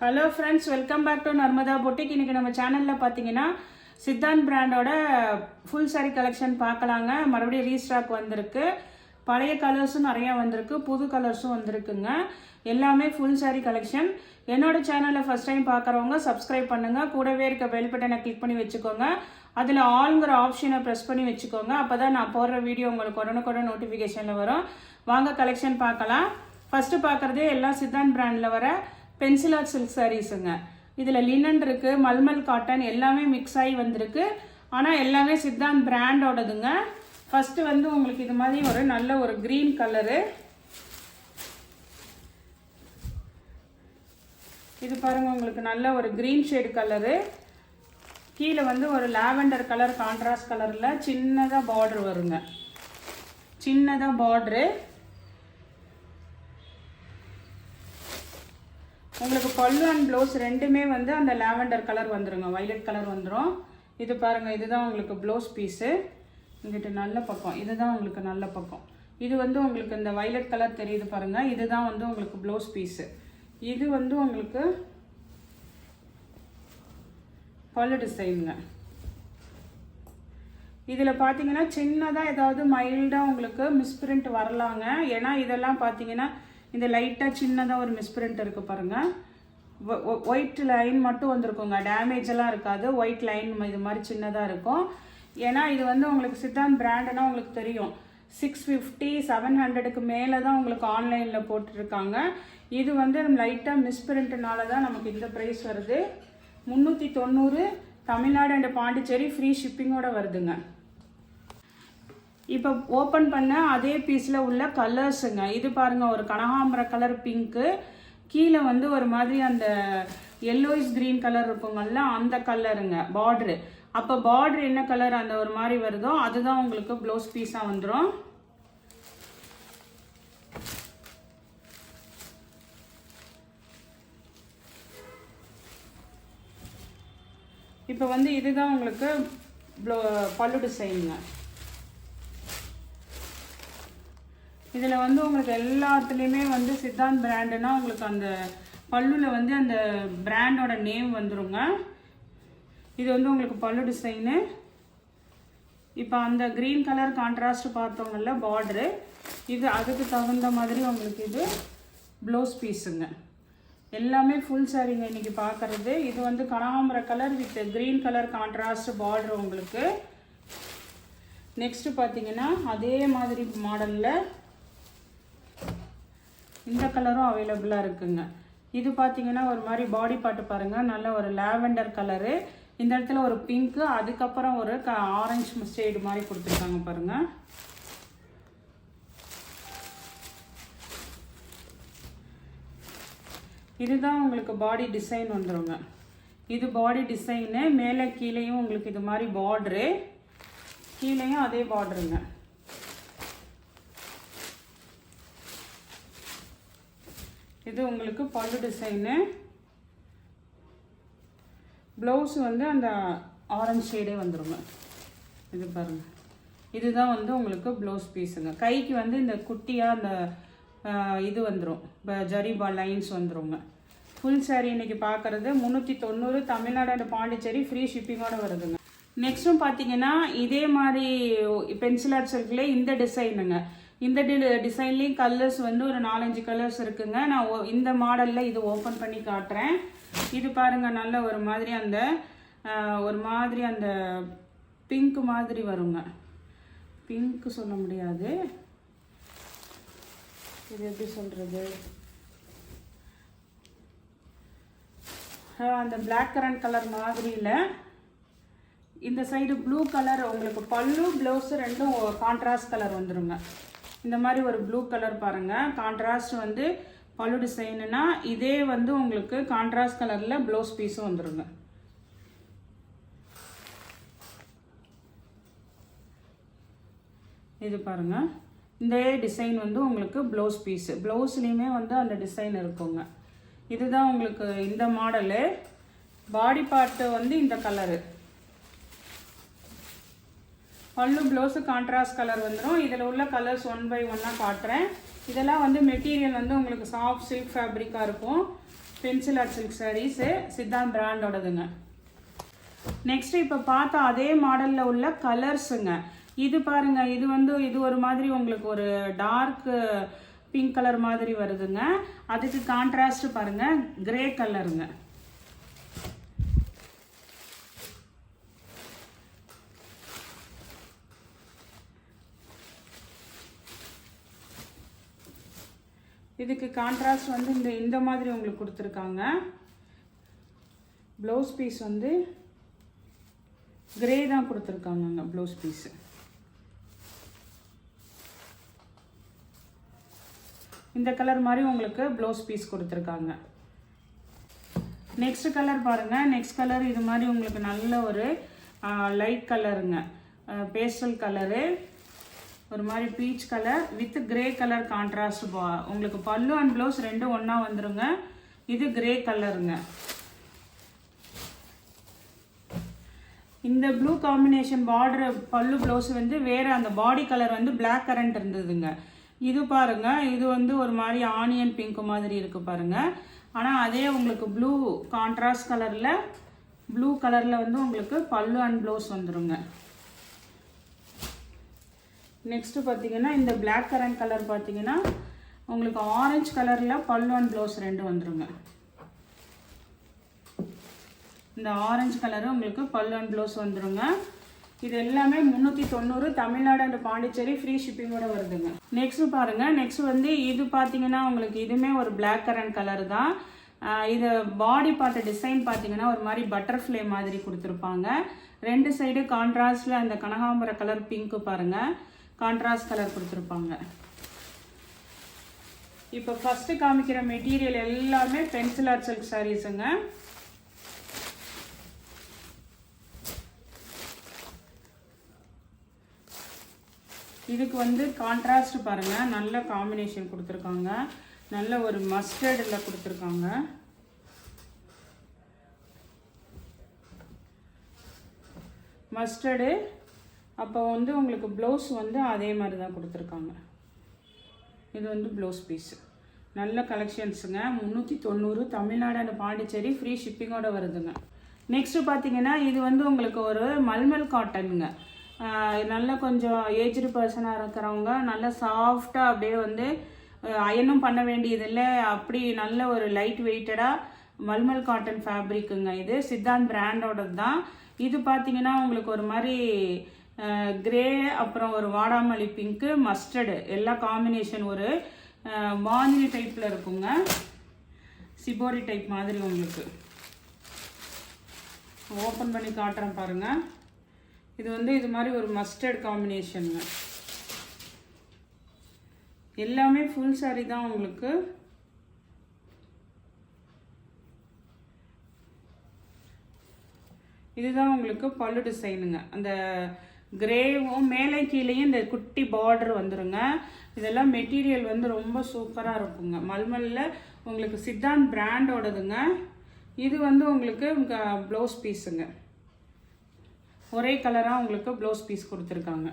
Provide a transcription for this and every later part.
Hello friends, welcome back to Narmada boutique. இன்றைக்கி நம்ம சேனலில் பார்த்தீங்கன்னா சித்தாந்த் பிராண்டோட ஃபுல் சாரீ கலெக்ஷன் பார்க்கலாங்க. மறுபடியும் ரீஸ்டாக் வந்திருக்கு. பழைய கலர்ஸும் நிறையா வந்திருக்கு, புது கலர்ஸும் வந்திருக்குங்க. எல்லாமே ஃபுல் சாரீ கலெக்ஷன். என்னோட சேனலை ஃபஸ்ட் டைம் பார்க்குறவங்க சப்ஸ்கிரைப் பண்ணுங்கள். கூடவே இருக்க பெல் பட்டனை கிளிக் பண்ணி வச்சுக்கோங்க. அதில் ஆல்ங்கிற ஆப்ஷனை ப்ரெஸ் பண்ணி வச்சுக்கோங்க. அப்போ தான் நான் போடுற வீடியோ உங்களுக்கு உடனுக்குடன் நோட்டிஃபிகேஷனில் வரும். வாங்க கலெக்ஷன் பார்க்கலாம். ஃபஸ்ட்டு பார்க்குறதே எல்லாம் சித்தாந்த் பிராண்டில் வர பென்சில் ஆர்ட் சில்க் சாரீஸுங்க. இதில் லினன் இருக்குது, மல்மல் காட்டன் எல்லாமே மிக்ஸ் ஆகி வந்திருக்கு. ஆனால் எல்லாமே சித்தாந்த் பிராண்டோடதுங்க. ஃபஸ்ட்டு வந்து உங்களுக்கு இது மாதிரி ஒரு நல்ல ஒரு க்ரீன் கலரு. இது பாருங்கள், உங்களுக்கு நல்ல ஒரு க்ரீன் ஷேடு கலரு. கீழே வந்து ஒரு லாவெண்டர் கலர் கான்ட்ராஸ்ட் கலரில் சின்னதாக பார்டர் வருங்க. சின்னதாக பார்டரு. உங்களுக்கு பல்லு அண்ட் ப்ளவுஸ் ரெண்டுமே வந்து அந்த லாவெண்டர் கலர் வந்துடுங்க, வைலட் கலர் வந்துடும். இது பாருங்கள், இதுதான் உங்களுக்கு ப்ளவுஸ் பீஸு. இங்கிட்ட நல்ல பக்கம், இதுதான் உங்களுக்கு நல்ல பக்கம். இது வந்து உங்களுக்கு இந்த வைலட் கலர் தெரியுது பாருங்கள், இதுதான் வந்து உங்களுக்கு ப்ளவுஸ் பீஸு. இது வந்து உங்களுக்கு பல்லு டிசைனுங்க. இதில் பார்த்தீங்கன்னா சின்னதாக ஏதாவது மைல்டாக உங்களுக்கு மிஸ்பிரிண்ட் வரலாங்க. ஏன்னா இதெல்லாம் பார்த்தீங்கன்னா இந்த லைட்டாக சின்னதாக ஒரு மிஸ்பிரிண்ட் இருக்குது பாருங்கள். ஒயிட் லைன் மட்டும் வந்திருக்குங்க, டேமேஜ் எல்லாம் இருக்காது. ஒயிட் லைன் இது மாதிரி சின்னதாக இருக்கும். ஏன்னா இது வந்து உங்களுக்கு சித்தாந்த் பிராண்டுனா உங்களுக்கு தெரியும், 650 700க்கு மேலே தான் உங்களுக்கு ஆன்லைனில் போட்டுருக்காங்க. இது வந்து நம்ம லைட்டாக மிஸ்பிரிண்ட்னால தான் நமக்கு இந்த ப்ரைஸ் வருது. 390 தமிழ்நாடு அண்ட் பாண்டிச்சேரி ஃப்ரீ ஷிப்பிங்கோட வருதுங்க. இப்போ ஓப்பன் பண்ண அதே பீஸில் உள்ள கலர்ஸுங்க. இது பாருங்கள், ஒரு கனகாம்பர கலர் பிங்க்கு, கீழே வந்து ஒரு மாதிரி அந்த எல்லோயிஸ் க்ரீன் கலர் இருக்குங்கல்ல, அந்த கலருங்க பார்ட்ரு. அப்போ பார்ட்ரு என்ன கலர் அந்த ஒரு மாதிரி வருதோ அதுதான் உங்களுக்கு ப்ளவுஸ் பீஸாக வந்துடும். இப்போ வந்து இதுதான் உங்களுக்கு பல்லு டிசைனுங்க. இதில் வந்து உங்களுக்கு எல்லாத்துலேயுமே வந்து சித்தாந்த் பிராண்டுனா உங்களுக்கு அந்த பல்லுவில் வந்து அந்த பிராண்டோட நேம் வந்துருங்க. இது வந்து உங்களுக்கு பல்லு டிசைனு. இப்போ அந்த க்ரீன் கலர் கான்ட்ராஸ்ட் பார்த்தவங்கல்ல பார்டரு, இது அதுக்கு தகுந்த மாதிரி உங்களுக்கு இது ப்ளவுஸ் பீஸுங்க. எல்லாமே ஃபுல் சாரீங்க இன்றைக்கி பார்க்குறது. இது வந்து கனகாம்பர colour with green colour contrast border உங்களுக்கு. நெக்ஸ்ட்டு பார்த்தீங்கன்னா அதே மாதிரி மாடலில் இந்த கலரும் அவைலபிளாக இருக்குங்க. இது பார்த்தீங்கன்னா ஒரு மாதிரி பாடி பார்ட்டு பாருங்கள், நல்ல ஒரு லாவெண்டர் கலரு. இந்த இடத்துல ஒரு பிங்க்கு, அதுக்கப்புறம் ஒரு ஆரஞ்சு ஷேடு மாதிரி கொடுத்துருக்காங்க பாருங்கள். இதுதான் உங்களுக்கு பாடி டிசைன் வந்துடுங்க. இது பாடி டிசைனு. மேலே கீழேயும் உங்களுக்கு இது மாதிரி பார்டரு, கீழேயும் அதே பார்டருங்க. இது உங்களுக்கு பல்லு டிசைனு. ப்ளவுஸ் வந்து அந்த ஆரஞ்சு ஷேடே வந்துடுங்க. இது பாருங்கள், இதுதான் வந்து உங்களுக்கு ப்ளவுஸ் பீஸுங்க. கைக்கு வந்து இந்த குட்டியாக அந்த இது வந்துடும், ஜரிபா லைன்ஸ் வந்துடுங்க. ஃபுல் சாரீ இன்றைக்கி பார்க்குறது 390 தமிழ்நாடு அண்ட் பாண்டிச்சேரி ஃப்ரீ ஷிப்பிங்கோடு வருதுங்க. நெக்ஸ்ட்டும் பார்த்தீங்கன்னா இதே மாதிரி பென்சில் ஆர்ட் சில்க்ல இந்த டிசைனுங்க. இந்த டிசைன்லேயும் கலர்ஸ் வந்து ஒரு 4-5 கலர்ஸ் இருக்குங்க. நான் இந்த மாடலில் இது ஓப்பன் பண்ணி காட்டுறேன். இது பாருங்கள், நல்ல ஒரு மாதிரி அந்த பிங்க் மாதிரி வருங்க. பிங்க் சொல்ல முடியாது, இது எப்படி சொல்கிறது, அந்த பிளாக் கரண்ட் கலர் மாதிரியில் இந்த சைடு ப்ளூ கலர். உங்களுக்கு பல்லு ப்ளவுஸு ரெண்டும் கான்ட்ராஸ்ட் கலர் வந்துடுங்க. இந்த மாதிரி ஒரு ப்ளூ கலர் பாருங்கள், கான்ட்ராஸ்ட் வந்து பல்லு டிசைனுனா இதே வந்து உங்களுக்கு கான்ட்ராஸ்ட் கலரில் ப்ளவுஸ் பீஸும் வந்துடுங்க. இது பாருங்கள், இந்த டிசைன் வந்து உங்களுக்கு ப்ளவுஸ் பீஸு. ப்ளவுஸ்லேயுமே வந்து அந்த டிசைன் இருக்குங்க. இதுதான் உங்களுக்கு இந்த மாடலு. பாடி பார்ட்டு வந்து இந்த கலரு, பல்லு ப்ளவுஸு கான்ட்ராஸ்ட் கலர் வந்துடும். இதில் உள்ள கலர்ஸ் 1 by 1 காட்டுறேன். இதெல்லாம் வந்து மெட்டீரியல் வந்து உங்களுக்கு சாஃப்ட் சில்க் ஃபேப்ரிக்காக இருக்கும். Pencil art silk saris Siddhant பிராண்டோடதுங்க. நெக்ஸ்ட் இப்போ பார்த்தா அதே மாடலில் உள்ள கலர்ஸுங்க. இது பாருங்க, இது வந்து இது ஒரு மாதிரி உங்களுக்கு ஒரு டார்க் பிங்க் கலர் மாதிரி வருதுங்க. அதுக்கு கான்ட்ராஸ்ட் பாருங்க கிரே கலருங்க. இதுக்கு கான்ட்ராஸ்ட் வந்து இந்த மாதிரி உங்களுக்கு கொடுத்துருக்காங்க. ப்ளவுஸ் பீஸ் வந்து கிரே தான் கொடுத்துருக்காங்க. ப்ளவுஸ் பீஸ் இந்த கலர் மாதிரி உங்களுக்கு ப்ளவுஸ் பீஸ் கொடுத்துருக்காங்க. நெக்ஸ்ட் கலர் பாருங்க. நெக்ஸ்ட் கலர் இது மாதிரி உங்களுக்கு நல்ல ஒரு லைட் கலருங்க. பேஸ்டல் கலரு, ஒரு மாதிரி peach colour with grey colour contrast. உங்களுக்கு பல்லு அண்ட் ப்ளவுஸ் ரெண்டும் ஒன்றா வந்துருங்க. இது கிரே கலருங்க. இந்த ப்ளூ காம்பினேஷன் பார்டர் பல்லு ப்ளவுஸ் வந்து வேறு, அந்த பாடி கலர் வந்து பிளாக் கரண்ட் இருந்ததுங்க. இது பாருங்க, இது வந்து ஒரு மாதிரி ஆனியன் பிங்க் மாதிரி இருக்குது பாருங்க. ஆனால் அதே உங்களுக்கு ப்ளூ கான்ட்ராஸ்ட் கலரில் ப்ளூ கலரில் வந்து உங்களுக்கு பல்லு அண்ட் ப்ளவுஸ் வந்துருங்க. நெக்ஸ்ட்டு பார்த்தீங்கன்னா இந்த பிளாக் கரண்ட் கலர் பார்த்தீங்கன்னா உங்களுக்கு ஆரஞ்சு கலரில் பல்லு அண்ட் ப்ளவுஸ் ரெண்டு வந்துருங்க. இந்த ஆரஞ்சு கலரு உங்களுக்கு பல்லு அண்ட் ப்ளவுஸ் வந்துருங்க. இது எல்லாமே 390 தமிழ்நாடு அண்ட் பாண்டிச்சேரி ஃப்ரீ ஷிப்பிங்கோட வருதுங்க. நெக்ஸ்ட் பாருங்க. நெக்ஸ்ட் வந்து இது பார்த்தீங்கன்னா உங்களுக்கு இதுவுமே ஒரு பிளாக் கரண்ட் கலர் தான். இது பாடி பார்ட் டிசைன் பார்த்தீங்கன்னா ஒரு மாதிரி பட்டர்ஃப்ளை மாதிரி கொடுத்துருப்பாங்க. ரெண்டு சைடு கான்ட்ராஸ்டில் அந்த கனகாம்பர கலர் பிங்க்கு பாருங்க, கான்ட்ராஸ்ட் கலர் கொடுத்துருப்பாங்க. இப்போ ஃபர்ஸ்ட் காமிக்கிற மெட்டீரியல் எல்லாமே பென்சில் ஆர்ட் சில்க் சாரீஸுங்க. இதுக்கு வந்து கான்ட்ராஸ்ட் பாருங்க, நல்ல காம்பினேஷன் கொடுத்துருக்காங்க. நல்ல ஒரு மஸ்டர்டில் கொடுத்துருக்காங்க. மஸ்டர்டு. அப்போ வந்து உங்களுக்கு ப்ளவுஸ் வந்து அதே மாதிரி தான் கொடுத்துருக்காங்க. இது வந்து ப்ளவுஸ் பீஸு. நல்ல கலெக்ஷன்ஸுங்க. 390 தமிழ்நாடு அண்ட் பாண்டிச்சேரி ஃப்ரீ ஷிப்பிங்கோட வருதுங்க. நெக்ஸ்ட்டு பார்த்தீங்கன்னா இது வந்து உங்களுக்கு ஒரு மல்மல் காட்டனுங்க. நல்ல கொஞ்சம் ஏஜ்டு பர்சனாக இருக்கிறவங்க நல்ல சாஃப்டாக அப்படியே வந்து அயனும் பண்ண வேண்டியதில்லை, அப்படி நல்ல ஒரு லைட் வெயிட்டடாக மல்மல் காட்டன் ஃபேப்ரிக்குங்க. இது சித்தாந்த் பிராண்டோடது தான். இது பார்த்தீங்கன்னா உங்களுக்கு ஒரு மாதிரி கிரே, அப்புறம் ஒரு வாடாமல்லி பிங்க்கு, மஸ்டர்டு எல்லா காம்பினேஷன் ஒரு மாஞ்சினி டைப்பில் இருக்குங்க. சிபோரி டைப் மாதிரி உங்களுக்கு ஓப்பன் பண்ணி காட்டுறேன் பாருங்கள். இது வந்து இது மாதிரி ஒரு மஸ்டர்ட் காம்பினேஷனுங்க. எல்லாமே ஃபுல் சாரி தான் உங்களுக்கு. இதுதான் உங்களுக்கு பல்லு டிசைனுங்க. அந்த கிரேவும் மேலே கீழேயும் இந்த குட்டி பார்டர் வந்துருங்க. இதெல்லாம் மெட்டீரியல் வந்து ரொம்ப சூப்பராக இருக்குங்க. மல்மலில் உங்களுக்கு சித்தாந்த் பிராண்டோடதுங்க. இது வந்து உங்களுக்கு ப்ளவுஸ் பீஸுங்க. ஒரே கலராக உங்களுக்கு ப்ளவுஸ் பீஸ் கொடுத்துருக்காங்க.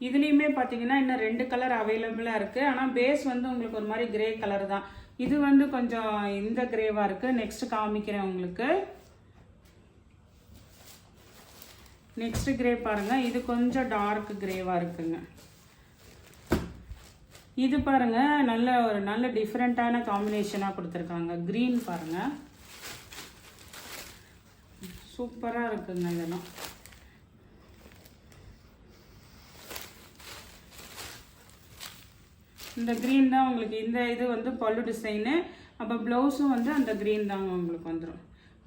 இதுலேயுமே பார்த்தீங்கன்னா இன்னும் 2 கலர் அவைலபிளாக இருக்குது. ஆனால் பேஸ் வந்து உங்களுக்கு ஒரு மாதிரி கிரே கலர் தான். இது வந்து கொஞ்சம் இந்த கிரேவாக இருக்குது. நெக்ஸ்ட் காமிக்கிறேன் உங்களுக்கு. நெக்ஸ்ட் கிரே பாருங்கள். இது கொஞ்சம் டார்க் கிரேவாக இருக்குங்க. இது பாருங்கள், நல்ல டிஃப்ரெண்ட்டான காம்பினேஷனாக கொடுத்துருக்காங்க. க்ரீன் பாருங்கள், சூப்பராக இருக்குங்க. இதெல்லாம் இந்த க்ரீன் தான் உங்களுக்கு. இந்த இது வந்து பல்லு டிசைனு. அப்போ ப்ளவுஸும் வந்து அந்த க்ரீன் தாங்க உங்களுக்கு வந்துடும்.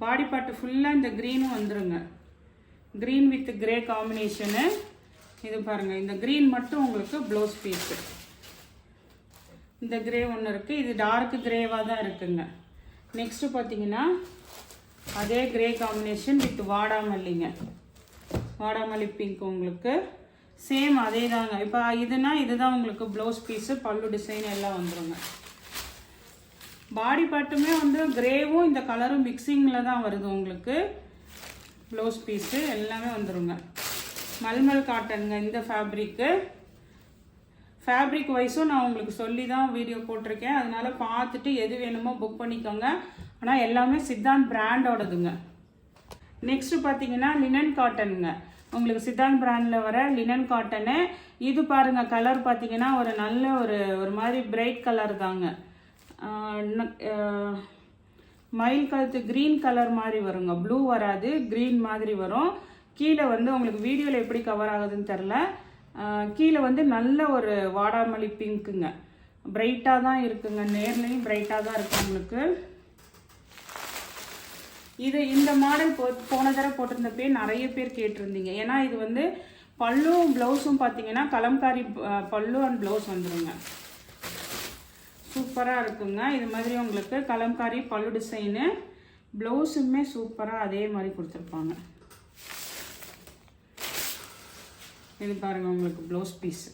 பாடி பார்ட்டு ஃபுல்லாக இந்த க்ரீனும் வந்துடுங்க. Green with grey combination. இது பாருங்கள், இந்த க்ரீன் மட்டும் உங்களுக்கு ப்ளவுஸ் பீஸு. இந்த கிரே ஒன்று இருக்குது. இது டார்க் கிரேவாக தான் இருக்குங்க. நெக்ஸ்ட்டு பார்த்தீங்கன்னா அதே கிரே காம்பினேஷன் வித் வாடாமல்லிங்க. வாடாமல்லி பிங்க் உங்களுக்கு சேம் அதே தாங்க. இப்போ இதுதான் உங்களுக்கு ப்ளவுஸ் பீஸு, பல்லு டிசைன் எல்லாம் வந்துடுங்க. பாடி பார்ட்டுமே வந்து கிரேவும் இந்த கலரும் மிக்சிங்கில் தான் வருது உங்களுக்கு. ப்ளவுஸ் பீஸு எல்லாமே வந்துடுங்க. மல்மல் காட்டனுங்க இந்த ஃபேப்ரிக்கு. ஃபேப்ரிக் வைஸும் நான் உங்களுக்கு சொல்லி தான் வீடியோ போட்டிருக்கேன். அதனால பார்த்துட்டு எது வேணுமோ புக் பண்ணிக்கோங்க. ஆனால் எல்லாமே சித்தாந்த் பிராண்டோடதுங்க. நெக்ஸ்ட்டு பார்த்தீங்கன்னா லினன் காட்டனுங்க. உங்களுக்கு சித்தாந்த் பிராண்டில் வர லினன் காட்டனு. இது பாருங்கள், கலர் பார்த்தீங்கன்னா ஒரு நல்ல ஒரு மாதிரி பிரைட் கலர் தாங்க. மயில் கழுத்து க்ரீன் கலர் மாதிரி வருங்க. ப்ளூ வராது, க்ரீன் மாதிரி வரும். கீழே வந்து உங்களுக்கு வீடியோவில் எப்படி கவர் ஆகுதுன்னு தெரில. கீழே வந்து நல்ல ஒரு வாடாமல்லி பிங்க்குங்க. பிரைட்டாக தான் இருக்குங்க, நேர்லையும் பிரைட்டாக தான் இருக்குது உங்களுக்கு. இது இந்த மாடல் போன தடவை போட்டிருந்தப்பே நிறைய பேர் கேட்டிருந்தீங்க. ஏன்னா இது வந்து பல்லும் ப்ளவுஸும் பார்த்தீங்கன்னா கலம்காரி பல்லு அண்ட் ப்ளவுஸ் வந்துடுங்க. சூப்பராக இருக்குங்க. இது மாதிரி உங்களுக்கு கலம்காரி பல்லு டிசைனு, ப்ளவுஸுமே சூப்பராக அதே மாதிரி கொடுத்துருப்பாங்க. இது பாருங்கள், உங்களுக்கு ப்ளவுஸ் பீஸ்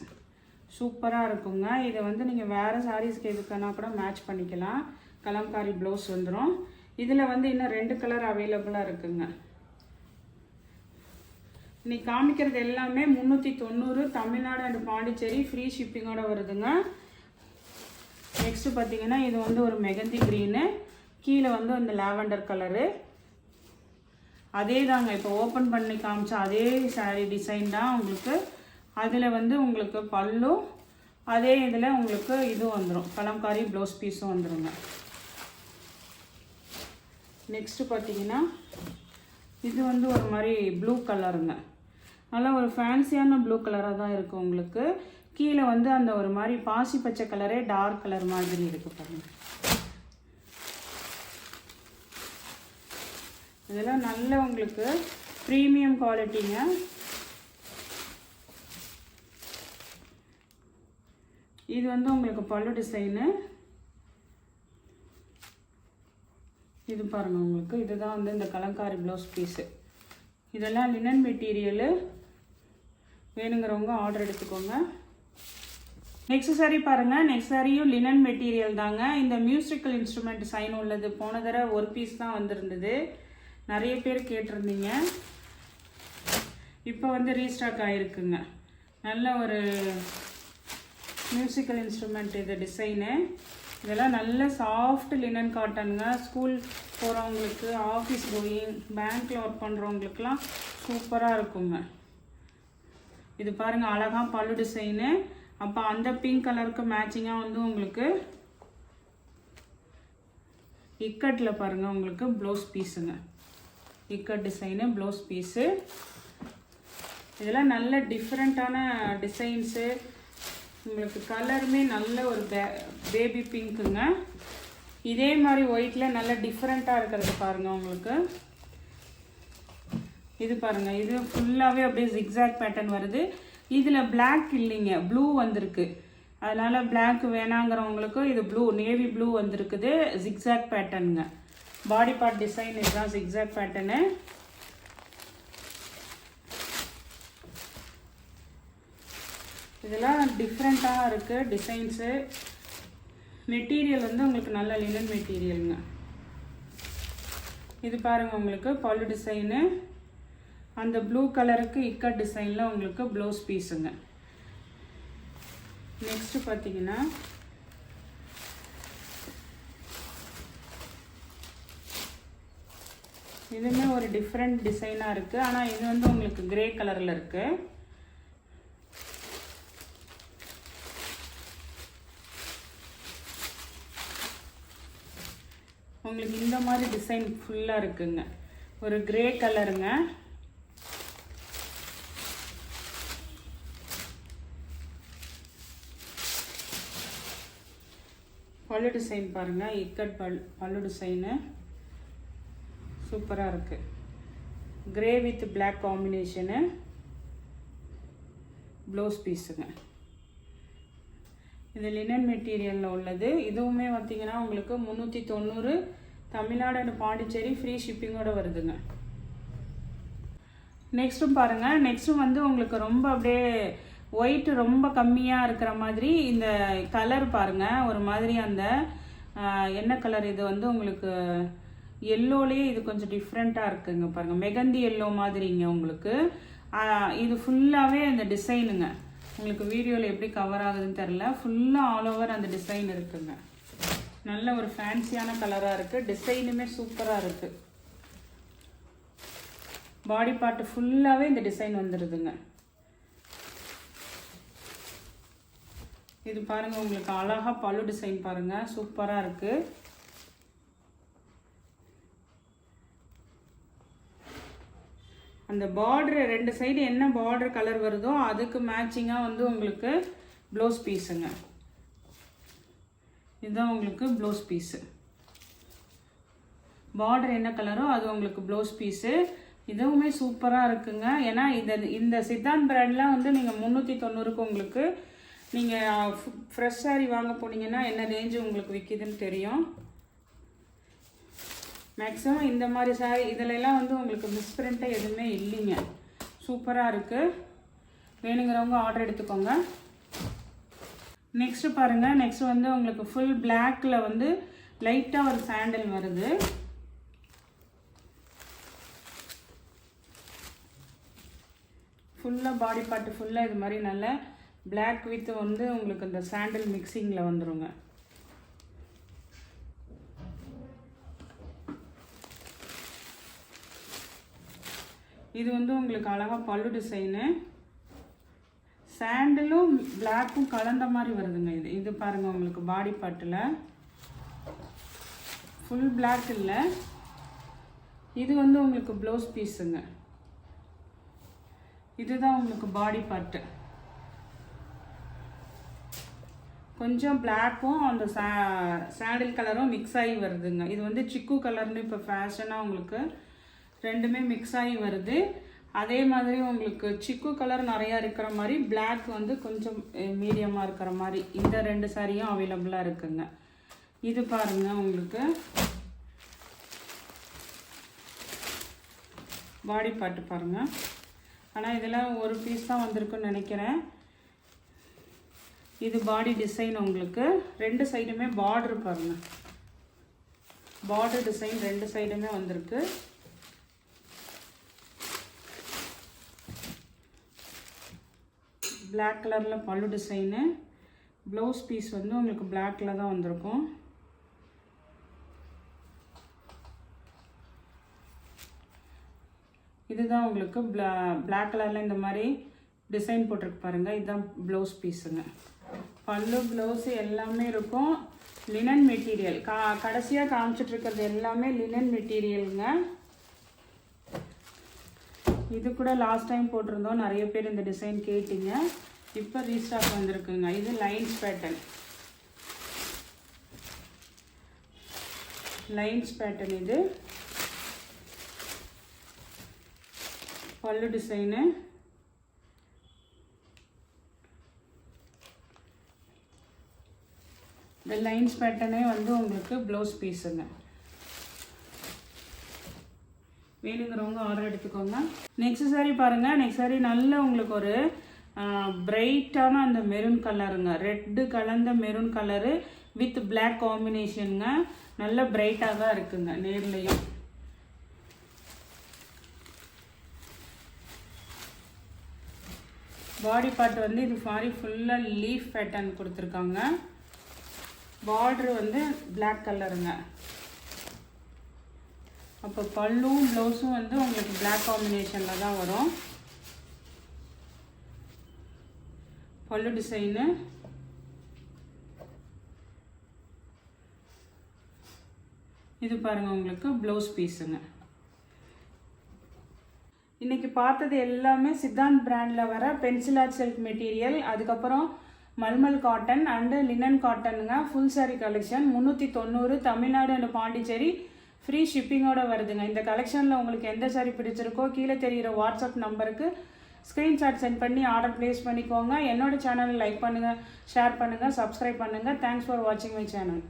சூப்பராக இருக்குங்க. இதை வந்து நீங்கள் வேறு சாரீஸ்க்கு எதுக்குன்னா கூட மேட்ச் பண்ணிக்கலாம். கலம்காரி ப்ளவுஸ் வந்துடும். இதில் வந்து இன்னும் 2 கலர் அவைலபிளாக இருக்குங்க. இன்னைக்கு காமிக்கிறது எல்லாமே 390 தமிழ்நாடு அண்ட் பாண்டிச்சேரி ஃப்ரீ ஷிப்பிங்கோட வருதுங்க. நெக்ஸ்ட்டு பார்த்தீங்கன்னா இது வந்து ஒரு மெகந்தி க்ரீனு, கீழே வந்து அந்த லாவெண்டர் கலரு. அதே தாங்க இப்போ ஓப்பன் பண்ணி காமிச்சா அதே சாரீ டிசைன் தான் உங்களுக்கு. அதில் வந்து உங்களுக்கு பல்லும் அதே இதில் உங்களுக்கு இதுவும் வந்துடும், கலம்காரி ப்ளவுஸ் பீஸும் வந்துடுங்க. நெக்ஸ்ட்டு பார்த்தீங்கன்னா இது வந்து ஒரு மாதிரி ப்ளூ கலருங்க. நல்லா ஒரு ஃபேன்சியான ப்ளூ கலராக தான் இருக்குது உங்களுக்கு. கீழே வந்து அந்த ஒரு மாதிரி பாசி பச்சை கலரே டார்க் கலர் மாதிரி இருக்குது பாருங்கள். இதெல்லாம் நல்ல உங்களுக்கு ப்ரீமியம் குவாலிட்டிங்க. இது வந்து உங்களுக்கு பல்லு டிசைனு. இது பாருங்கள் உங்களுக்கு, இதுதான் வந்து இந்த கலம்காரி ப்ளவுஸ் பீஸு. இதெல்லாம் லினன் மெட்டீரியலு. வேணுங்கிறவங்க ஆர்டர் எடுத்துக்கோங்க. நெக்ஸ்ட் சாரீ பாருங்கள். நெக்ஸ்ட் சாரியும் லினன் மெட்டீரியல் தாங்க. இந்த மியூசிக்கல் இன்ஸ்ட்ருமெண்ட் சைன் உள்ளது. போன தடவை ஒரு பீஸ் தான் வந்திருந்தது, நிறைய பேர் கேட்டிருந்தீங்க. இப்போ வந்து ரீஸ்டாக் ஆகிருக்குங்க. நல்ல ஒரு மியூசிக்கல் இன்ஸ்ட்ருமெண்ட் இது டிசைனு. இதெல்லாம் நல்ல சாஃப்ட் லினன் காட்டனுங்க. ஸ்கூல் போகிறவங்களுக்கு, ஆஃபீஸ் கோயிங், பேங்க்கில் ஒர்க் பண்ணுறவங்களுக்குலாம் சூப்பராக இருக்குங்க. இது பாருங்கள், அழகாக பல்லு டிசைனு. அப்போ அந்த பிங்க் கலருக்கு மேட்சிங்காக வந்து உங்களுக்கு இக்கட்டில் பாருங்கள் உங்களுக்கு ப்ளவுஸ் பீஸுங்க. Ikat design blouse piece. இதெல்லாம் நல்ல டிஃப்ரெண்ட்டான டிசைன்ஸு. உங்களுக்கு கலருமே நல்ல ஒரு பேபி பிங்க்குங்க. இதே மாதிரி ஒயிட்டில் நல்ல டிஃப்ரெண்ட்டாக இருக்கிறது பாருங்கள் உங்களுக்கு. இது பாருங்கள், இது ஃபுல்லாகவே அப்படியே ஜிக்ஸாக் பேட்டர்ன் வருது. இதில் பிளாக் இல்லைங்க, ப்ளூ வந்திருக்கு. அதனால் பிளாக் வேணாங்கிறவங்களுக்கு இது ப்ளூ, நேவி ப்ளூ வந்திருக்குது. ஜிக்ஸாக் பேட்டர்னுங்க. பாடி பார்ட் டிசைன் இதுதான் ஜிக்ஸாக் பேட்டர்னு. இதெல்லாம் டிஃப்ரெண்ட்டாக இருக்குது டிசைன்ஸு. மெட்டீரியல் வந்து உங்களுக்கு நல்ல லினன் மெட்டீரியலுங்க. இது பாருங்கள் உங்களுக்கு பல்லு டிசைனு. அந்த ப்ளூ கலருக்கு இக்கட் டிசைனில் உங்களுக்கு ப்ளவுஸ் பீஸுங்க. நெக்ஸ்ட்டு பார்த்தீங்கன்னா இதுவுமே ஒரு டிஃப்ரெண்ட் டிசைனாக இருக்குது. ஆனால் இது வந்து உங்களுக்கு கிரே கலரில் இருக்குது. உங்களுக்கு இந்த மாதிரி டிசைன் ஃபுல்லாக இருக்குங்க. ஒரு கிரே கலருங்க. பல்லு டிசைன் பாருங்கள், இக்கட் பல்லு டிசைனு சூப்பராக இருக்குது. Grey with black combination blouse பீஸுங்க. இது லினன் மெட்டீரியலில் உள்ளது. இதுவுமே பார்த்திங்கன்னா உங்களுக்கு 390 தமிழ்நாடு அண்ட் பாண்டிச்சேரி ஃப்ரீ ஷிப்பிங்கோடு வருதுங்க. நெக்ஸ்ட்டும் பாருங்கள். நெக்ஸ்ட்டும் வந்து உங்களுக்கு ரொம்ப அப்படியே ஒயிட் ரொம்ப கம்மியாக இருக்கிற மாதிரி இந்த கலர் பாருங்கள். ஒரு மாதிரி அந்த என்ன கலர் இது வந்து உங்களுக்கு எல்லோலேயே இது கொஞ்சம் டிஃப்ரெண்ட்டாக இருக்குங்க பாருங்கள். மெகந்தி எல்லோ மாதிரிங்க உங்களுக்கு. இது ஃபுல்லாகவே இந்த டிசைனுங்க. உங்களுக்கு வீடியோவில் எப்படி கவர் ஆகுதுன்னு தெரில. ஃபுல்லாக ஆல் ஓவர் அந்த டிசைன் இருக்குங்க. நல்ல ஒரு ஃபேன்சியான கலராக இருக்குது. டிசைனுமே சூப்பராக இருக்குது. பாடி பார்ட் ஃபுல்லாகவே இந்த டிசைன் வந்துடுதுங்க. இது பாருங்கள், உங்களுக்கு அழகாக பல்லு டிசைன் பாருங்கள், சூப்பராக இருக்குது. அந்த பார்டர் 2 சைடு என்ன பார்டர் கலர் வருதோ அதுக்கு மேட்சிங்காக வந்து உங்களுக்கு ப்ளவுஸ் பீஸுங்க. இதுதான் உங்களுக்கு ப்ளவுஸ் பீஸு. பார்டர் என்ன கலரோ அது உங்களுக்கு ப்ளவுஸ் பீஸு. இதுவுமே சூப்பராக இருக்குங்க. ஏன்னா இந்த சித்தாந்த் பிராண்டில் வந்து நீங்கள் 390க்கு உங்களுக்கு நீங்கள் ஃப்ரெஷ் சாரீ வாங்க போனீங்கன்னா என்ன ரேஞ்சு உங்களுக்கு விற்கிதுன்னு தெரியும். மேக்ஸிமம் இந்த மாதிரி சாரீ இதிலெல்லாம் வந்து உங்களுக்கு மிஸ்பிரிண்ட்டே எதுவுமே இல்லைங்க. சூப்பராக இருக்குது. வேணுங்கிறவங்க ஆர்டர் எடுத்துக்கோங்க. நெக்ஸ்ட்டு பாருங்கள். நெக்ஸ்ட் வந்து உங்களுக்கு ஃபுல் பிளாக்கில் வந்து லைட்டாக ஒரு சாண்டல் வருது. ஃபுல்லாக பாடி பார்ட்டு ஃபுல்லாக இது மாதிரி நல்ல பிளாக் வித் வந்து உங்களுக்கு இந்த சாண்டல் மிக்சிங்கில் வந்துடுங்க. இது வந்து உங்களுக்கு அழகாக பல்லு டிசைனு. சாண்டலும் பிளாக்கும் கலந்த மாதிரி வருதுங்க. இது பாருங்கள், உங்களுக்கு பாடி பார்ட்டில் ஃபுல் பிளாக் இல்லை. இது வந்து உங்களுக்கு ப்ளவுஸ் பீஸுங்க. இதுதான் உங்களுக்கு பாடி பார்ட்டு. கொஞ்சம் பிளாக்கும் அந்த சாண்டில் கலரும் மிக்ஸ் ஆகி வருதுங்க. இது வந்து சிக்கு கலர்னு இப்போ ஃபேஷனாக உங்களுக்கு ரெண்டுமே மிக்ஸ் ஆகி வருது. அதே மாதிரி உங்களுக்கு சிக்கு கலர் நிறையா இருக்கிற மாதிரி பிளாக் வந்து கொஞ்சம் மீடியமாக இருக்கிற மாதிரி இந்த 2 சாரியும் அவைலபிளாக இருக்குங்க. இது பாருங்கள், உங்களுக்கு பாடி பார்ட்டு பாருங்கள். ஆனால் இதில் ஒரு பீஸ் தான் வந்திருக்குன்னு நினைக்கிறேன். இது பாடி டிசைன். உங்களுக்கு 2 சைடுமே பார்டர் பாருங்கள். பார்டர் டிசைன் 2 சைடுமே வந்திருக்கு. பிளாக் கலரில் பல்லு டிசைனு. ப்ளவுஸ் பீஸ் வந்து உங்களுக்கு பிளாக்கில் தான் வந்திருக்கும். இதுதான் உங்களுக்கு பிளாக் கலரில் இந்த மாதிரி டிசைன் போட்டிருக்கு பாருங்கள். இதுதான் ப்ளவுஸ் பீஸுங்க. பல்லு ப்ளவுஸு எல்லாமே இருக்கும். Linen material. கடைசியாக காமிச்சிட்ருக்கிறது எல்லாமே லினன் மெட்டீரியலுங்க. இது கூட லாஸ்ட் டைம் போட்டிருந்தோம், நிறைய பேர் இந்த டிசைன் கேட்டிங்க. இப்போ ரீஸ்டாக் வந்திருக்குங்க. இது லைன்ஸ் பேட்டர்ன். Lines pattern. இது பல்லு டிசைனு. இந்த லைன்ஸ் பேட்டர்னே வந்து உங்களுக்கு ப்ளவுஸ் பீஸுங்க. வேணுங்கிறவங்க ஆர்டர் எடுத்துக்கோங்க. நெக்ஸ்ட் சாரி பாருங்கள். நெக்ஸ்ட் சாரி நல்ல உங்களுக்கு ஒரு பிரைட்டான அந்த மெரூன் கலருங்க. ரெட்டு கலந்த மெரூன் கலரு வித் பிளாக் காம்பினேஷனுங்க. நல்ல பிரைட்டாக தான் இருக்குங்க நேர்லையும். பாடி பார்ட் வந்து இது மாதிரி ஃபுல்லாக லீஃப் பேட்டர்ன் கொடுத்துருக்காங்க. பார்டர் வந்து பிளாக் கலருங்க. அப்போ பல்லும் ப்ளவுஸும் வந்து உங்களுக்கு பிளாக் காம்பினேஷனில் தான் வரும். பல்லு டிசைனு. இது பாருங்கள், உங்களுக்கு ப்ளவுஸ் பீஸுங்க. இன்றைக்கி பார்த்தது எல்லாமே சித்தாந்த் பிராண்டில் வர பென்சில் ஆர்ட் சில்க் மெட்டீரியல். அதுக்கப்புறம் மல்மல் காட்டன் அண்டு லினன் காட்டனுங்க. Full sari collection 390. Tamil Nadu and Pondicherry free ஷிப்பிங்கோடு வருதுங்க. இந்த கலெக்ஷனில் உங்களுக்கு எந்த சாரி பிடிச்சிருக்கோ கீழே தெரிகிற வாட்ஸ்அப் நம்பருக்கு ஸ்க்ரீன்ஷாட் சென்ட் பண்ணி ஆர்டர் ப்ளேஸ் பண்ணிக்கோங்க. என்னோட சேனலை லைக் பண்ணுங்கள், ஷேர் பண்ணுங்கள், சப்ஸ்கிரைப் பண்ணுங்கள். தேங்க்ஸ் ஃபார் வாட்சிங் மை சேனல்.